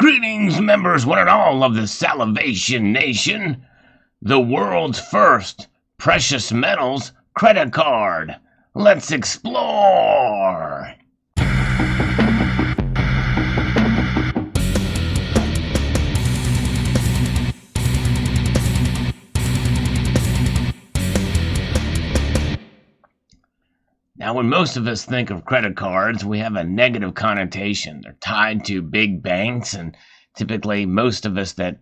Greetings, members, one and all of the Salivation Nation. The world's first precious metals credit card. Let's explore. Now, when most of us think of credit cards, we have a negative connotation. They're tied to big banks, and typically most of us that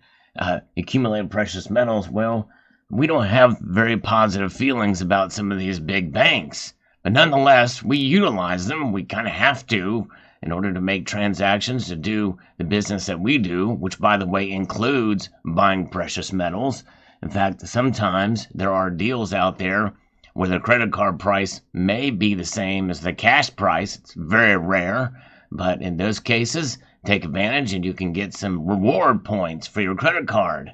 accumulate precious metals, well, we don't have very positive feelings about some of these big banks. But nonetheless, we utilize them. We kind of have to in order to make transactions, to do the business that we do, which, by the way, includes buying precious metals. In fact, sometimes there are deals out there where the credit card price may be the same as the cash price. It's very rare, but in those cases, take advantage and you can get some reward points for your credit card.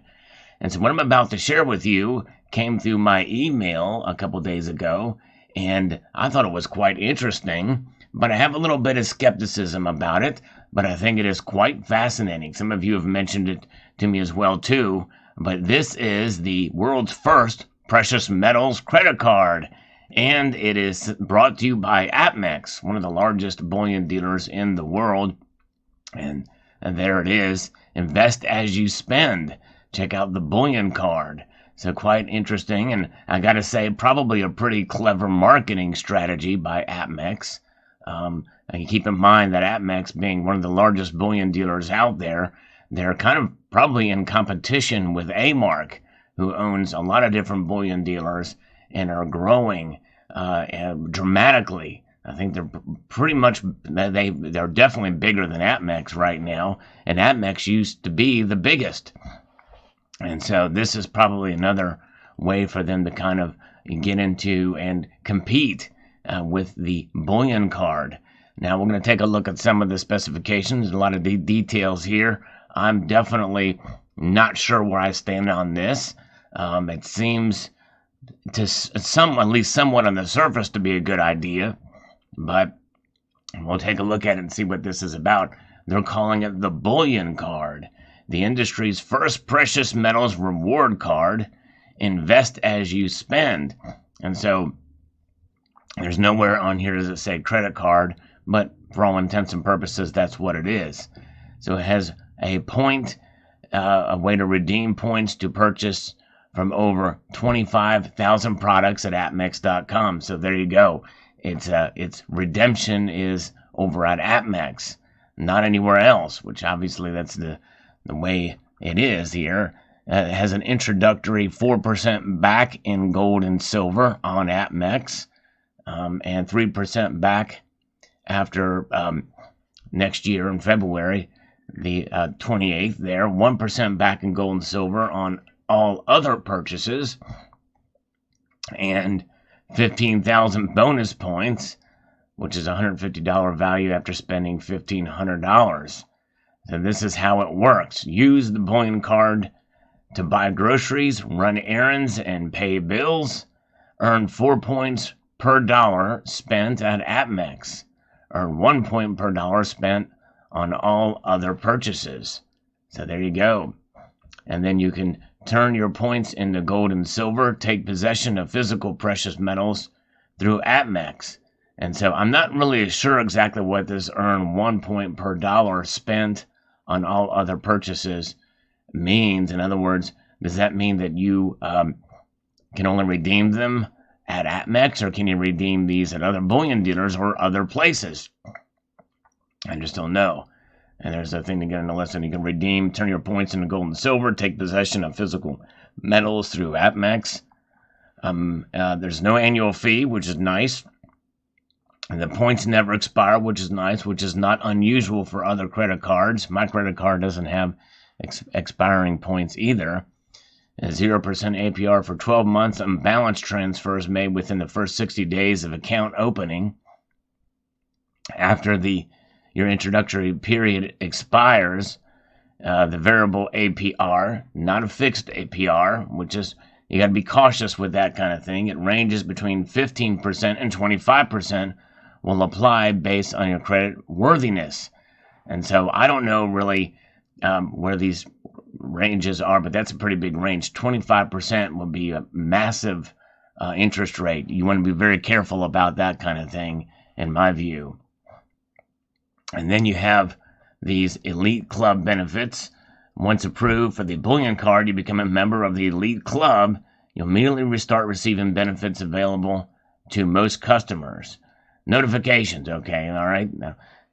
And so what I'm about to share with you came through my email a couple days ago, and I thought it was quite interesting, but I have a little bit of skepticism about it, but I think it is quite fascinating. Some of you have mentioned it to me as well too, but this is the world's first precious metals credit card, and it is brought to you by Amex, one of the largest bullion dealers in the world. And there it is. Invest as you spend. Check out the bullion card. So quite interesting, and I gotta say, probably a pretty clever marketing strategy by Amex. And keep in mind that Amex, being one of the largest bullion dealers out there, they're kind of probably in competition with A-Mark, who owns a lot of different bullion dealers and are growing dramatically. I think they're pretty much, they're definitely bigger than Amex right now, and Amex used to be the biggest. And so this is probably another way for them to kind of get into and compete with the bullion card. Now we're going to take a look at some of the specifications, a lot of the details here. I'm definitely not sure where I stand on this. It seems to at least somewhat on the surface to be a good idea, but we'll take a look at it and see what this is about. They're calling it the bullion card, the industry's first precious metals reward card. Invest as you spend. And so there's nowhere on here does it say credit card, but for all intents and purposes, that's what it is. So it has a way to redeem points to purchase from over 25,000 products at Amex.com. So there you go. Its redemption is over at Amex, not anywhere else, which obviously that's the way it is here. It has an introductory 4% back in gold and silver on Amex, and 3% back after next year in February, the 28th there, 1% back in gold and silver on all other purchases, and 15,000 bonus points, which is a $150 value after spending $1,500. So this is how it works. Use the bullion card to buy groceries, run errands, and pay bills. Earn 4 points per dollar spent at Amex. Earn 1 point per dollar spent on all other purchases. So there you go. And then you can turn your points into gold and silver, take possession of physical precious metals through Amex. And so I'm not really sure exactly what this earn 1 point per dollar spent on all other purchases means. In other words, does that mean that you can only redeem them at Amex, or can you redeem these at other bullion dealers or other places? I just don't know. And there's a thing to get in the lesson. You can turn your points into gold and silver, take possession of physical metals through Amex. There's no annual fee, which is nice. And the points never expire, which is nice, which is not unusual for other credit cards. My credit card doesn't have expiring points either. A 0% APR for 12 months on balance transfers made within the first 60 days of account opening. After your introductory period expires, the variable APR, not a fixed APR, which is, you got to be cautious with that kind of thing. It ranges between 15% and 25%, will apply based on your credit worthiness. And so I don't know really where these ranges are, but that's a pretty big range. 25% would be a massive interest rate. You want to be very careful about that kind of thing, in my view. And then you have these elite club benefits. Once approved for the bullion card, you become a member of the elite club. You'll immediately start receiving benefits available to most customers. Notifications, okay, all right.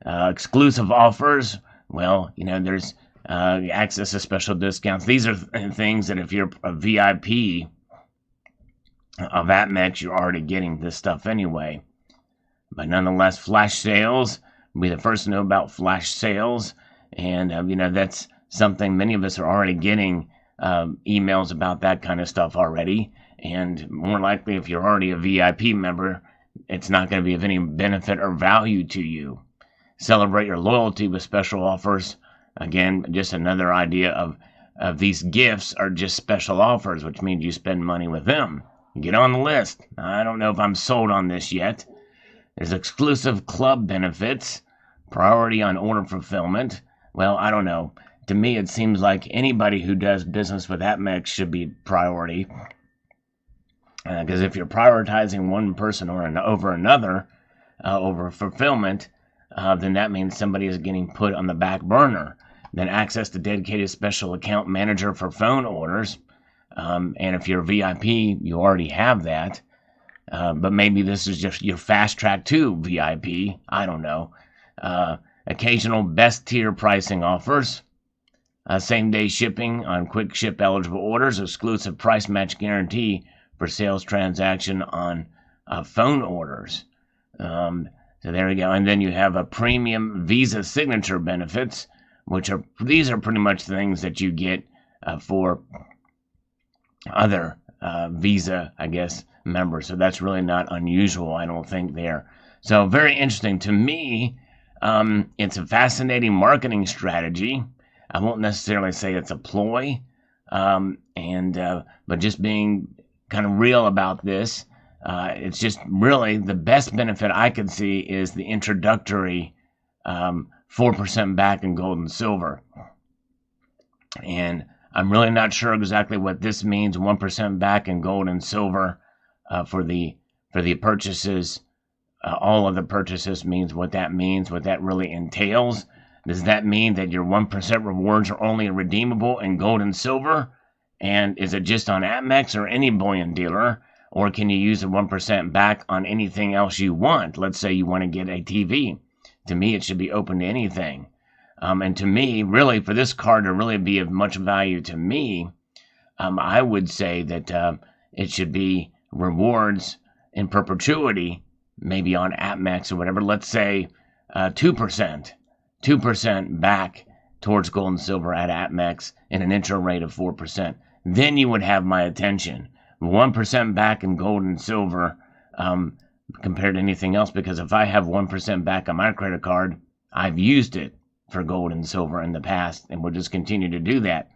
Exclusive offers. Well, there's access to special discounts. These are things that if you're a VIP of APMEX, you're already getting this stuff anyway. But nonetheless, flash sales. We'll be the first to know about flash sales. And, that's something many of us are already getting emails about that kind of stuff already. And more likely, if you're already a VIP member, it's not going to be of any benefit or value to you. Celebrate your loyalty with special offers. Again, just another idea of these gifts are just special offers, which means you spend money with them. Get on the list. I don't know if I'm sold on this yet. There's exclusive club benefits, priority on order fulfillment. Well, I don't know. To me, it seems like anybody who does business with APMEX should be priority. Because if you're prioritizing one person over another, over fulfillment, then that means somebody is getting put on the back burner. Then access to dedicated special account manager for phone orders. And if you're VIP, you already have that. But maybe this is just your fast track to VIP. I don't know. Occasional best tier pricing offers. Same day shipping on quick ship eligible orders. Exclusive price match guarantee for sales transaction on phone orders. So there we go. And then you have a premium Visa signature benefits, these are pretty much things that you get for other Visa, I guess, members. So that's really not unusual, I don't think, there. So very interesting. To me, it's a fascinating marketing strategy. I won't necessarily say it's a ploy, but just being kind of real about this, it's just really the best benefit I could see is the introductory 4% back in gold and silver. And I'm really not sure exactly what this means, 1% back in gold and silver for the purchases. All of the purchases means what that really entails. Does that mean that your 1% rewards are only redeemable in gold and silver? And is it just on APMEX or any bullion dealer? Or can you use the 1% back on anything else you want? Let's say you want to get a TV. To me, it should be open to anything. And to me, really, for this card to really be of much value to me, I would say that it should be rewards in perpetuity, maybe on APMEX or whatever. Let's say 2% back towards gold and silver at APMEX and an intro rate of 4%. Then you would have my attention. 1% back in gold and silver compared to anything else, because if I have 1% back on my credit card, I've used it for gold and silver in the past, and we'll just continue to do that.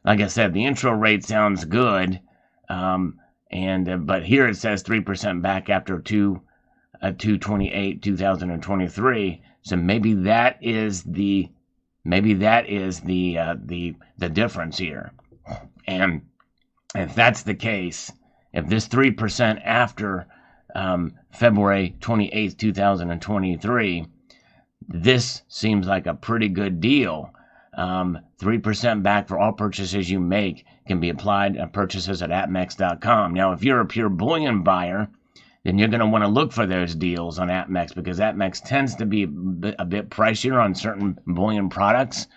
Like I said, the intro rate sounds good, but here it says 3% back after 2/28/2023. So maybe that is the difference here. And if that's the case, if this 3% after February 28th, 2023, this seems like a pretty good deal. 3% back for all purchases you make can be applied at purchases at APMEX.com. Now, if you're a pure bullion buyer, then you're going to want to look for those deals on APMEX, because APMEX tends to be a bit pricier on certain bullion products,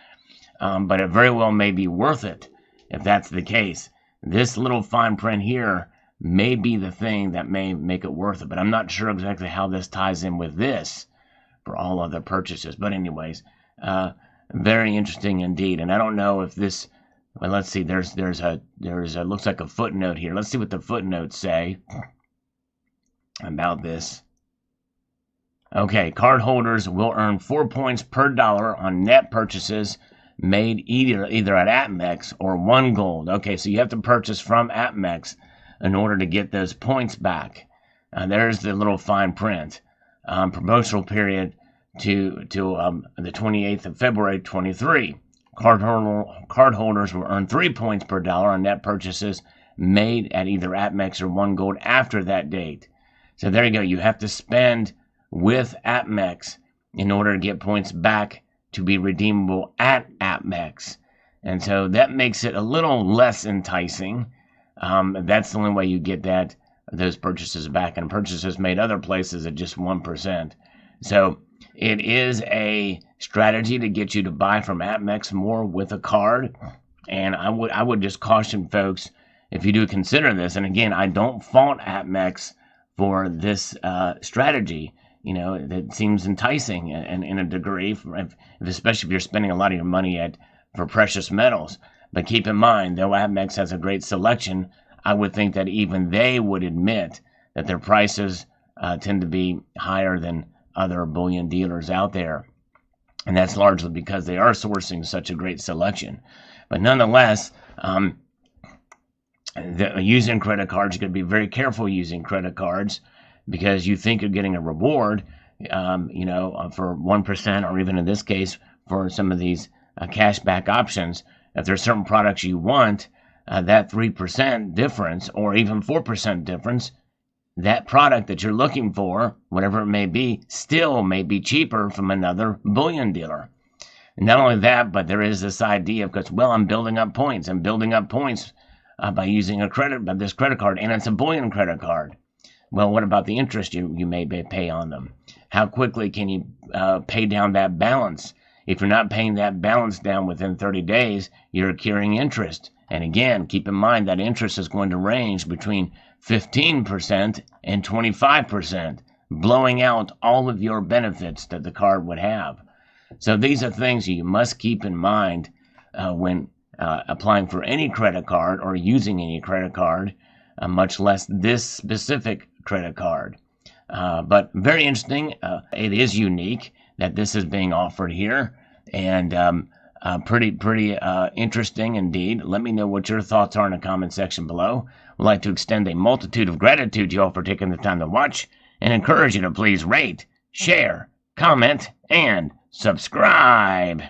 but it very well may be worth it if that's the case. This little fine print here may be the thing that may make it worth it, but I'm not sure exactly how this ties in with this for all other purchases. But anyways, very interesting indeed. And I don't know if this, well, let's see, there's a looks like a footnote here. Let's see what the footnotes say about this. Okay, cardholders will earn 4 points per dollar on net purchases made either at APMEX or 1 gold. Okay, so you have to purchase from APMEX in order to get those points back. There's the little fine print. Promotional period to the 28th of February 23. Cardholders will earn 3 points per dollar on net purchases made at either Amex or One Gold after that date. So there you go. You have to spend with Amex in order to get points back to be redeemable at Amex. And so that makes it a little less enticing. That's the only way you get those purchases back, and purchases made other places at just 1%. So it is a strategy to get you to buy from Amex more with a card. And I would just caution folks, if you do consider this, and again, I don't fault Amex for this strategy. That seems enticing and in a degree, especially if you're spending a lot of your money for precious metals. But keep in mind, though Amex has a great selection, I would think that even they would admit that their prices tend to be higher than other bullion dealers out there. And that's largely because they are sourcing such a great selection. But nonetheless, using credit cards, you got to be very careful using credit cards, because you think you're getting a reward, for 1%, or even in this case, for some of these cashback options. If there's certain products you want, that 3% difference, or even 4% difference, that product that you're looking for, whatever it may be, still may be cheaper from another bullion dealer. And not only that, but there is this idea of, because, I'm building up points. I'm building up points by using this credit card, and it's a bullion credit card. Well, what about the interest you may pay on them? How quickly can you pay down that balance? If you're not paying that balance down within 30 days, you're accruing interest. And again, keep in mind that interest is going to range between 15% and 25%, blowing out all of your benefits that the card would have. So these are things you must keep in mind when applying for any credit card or using any credit card, much less this specific credit card. But very interesting. It is unique that this is being offered here, and pretty interesting indeed. Let me know what your thoughts are in the comment section below. I'd like to extend a multitude of gratitude to you all for taking the time to watch, and encourage you to please rate, share, comment, and subscribe.